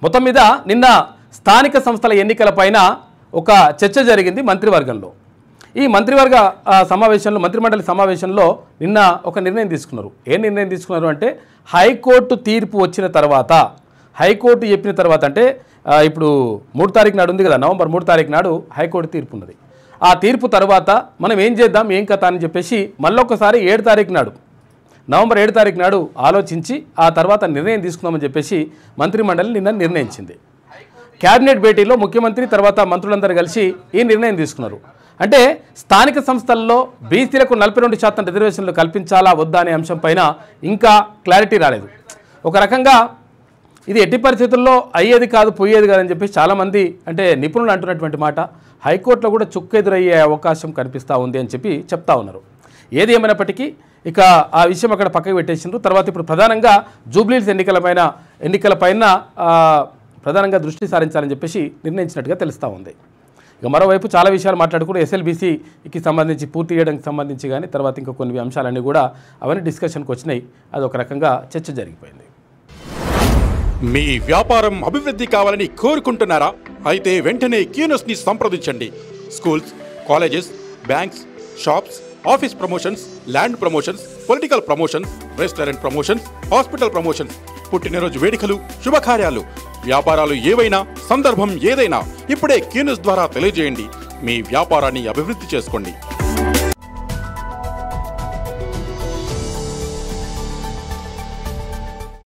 మొత్తం మీద నిన్న స్థానిక సంస్థల ఎన్నికలపైన ఒక చర్చ జరిగింది మంత్రివర్గంలో. ఈ మంత్రివర్గ సమావేశంలో, మంత్రిమండలి సమావేశంలో నిన్న ఒక నిర్ణయం తీసుకున్నారు. ఏ నిర్ణయం తీసుకున్నారు అంటే, హైకోర్టు తీర్పు వచ్చిన తర్వాత, హైకోర్టు చెప్పిన తర్వాత, అంటే ఇప్పుడు 3 తారీఖు నాడు ఉంది కదా, నవంబర్ 3 తారీఖు నాడు హైకోర్టు తీర్పు ఉన్నది. ఆ తీర్పు తర్వాత మనం ఏం చేద్దాం, ఏం కథ అని చెప్పేసి మళ్ళొకసారి 7 తారీఖు నాడు, నవంబర్ 7 తారీఖు నాడు ఆలోచించి ఆ తర్వాత నిర్ణయం తీసుకుందామని చెప్పేసి మంత్రిమండలి నిన్న నిర్ణయించింది. క్యాబినెట్ భేటీలో ముఖ్యమంత్రి తర్వాత మంత్రులందరూ కలిసి ఈ నిర్ణయం తీసుకున్నారు. అంటే స్థానిక సంస్థల్లో బీసీలకు 42% రిజర్వేషన్లు కల్పించాలా వద్దా అనే అంశం పైన ఇంకా క్లారిటీ రాలేదు. ఒక రకంగా ఇది ఎట్టి పరిస్థితుల్లో అయ్యేది కాదు, పోయేది కాదని చెప్పేసి చాలామంది అంటే నిపుణులు అంటున్నటువంటి మాట. హైకోర్టులో కూడా చుక్కెదురయ్యే అవకాశం కనిపిస్తూ ఉంది అని చెప్పి చెప్తా ఉన్నారు. ఏది ఏమైనప్పటికీ ఇక ఆ విషయం అక్కడ పక్కకు పెట్టేసిండ్రు. తర్వాత ఇప్పుడు ప్రధానంగా జూబ్లీహిల్స్ ఎన్నికలపైన ప్రధానంగా దృష్టి సారించాలని చెప్పేసి నిర్ణయించినట్టుగా తెలుస్తూ ఉంది. ఇక మరోవైపు చాలా విషయాలు మాట్లాడుకుంటూ ఎస్ఎల్బీసీకి సంబంధించి పూర్తి చేయడానికి సంబంధించి కానీ తర్వాత ఇంకా కొన్ని అంశాలన్నీ కూడా అవన్నీ డిస్కషన్కి వచ్చినాయి. అది ఒక రకంగా చర్చ జరిగిపోయింది. మీ వ్యాపారం అభివృద్ధి కావాలని కోరుకుంటున్నారా? అయితే వెంటనే క్యూనస్ని సంప్రదించండి. Schools, colleges, banks, shops, office promotions, land promotions, political promotions, restaurant promotions, hospital promotions, పుట్టినరోజు వేడుకలు, శుభకార్యాలు, వ్యాపారాలు ఏవైనా, సందర్భం ఏదైనా ఇప్పుడే క్యూనస్ ద్వారా తెలియజేయండి. మీ వ్యాపారాన్ని అభివృద్ధి చేసుకోండి.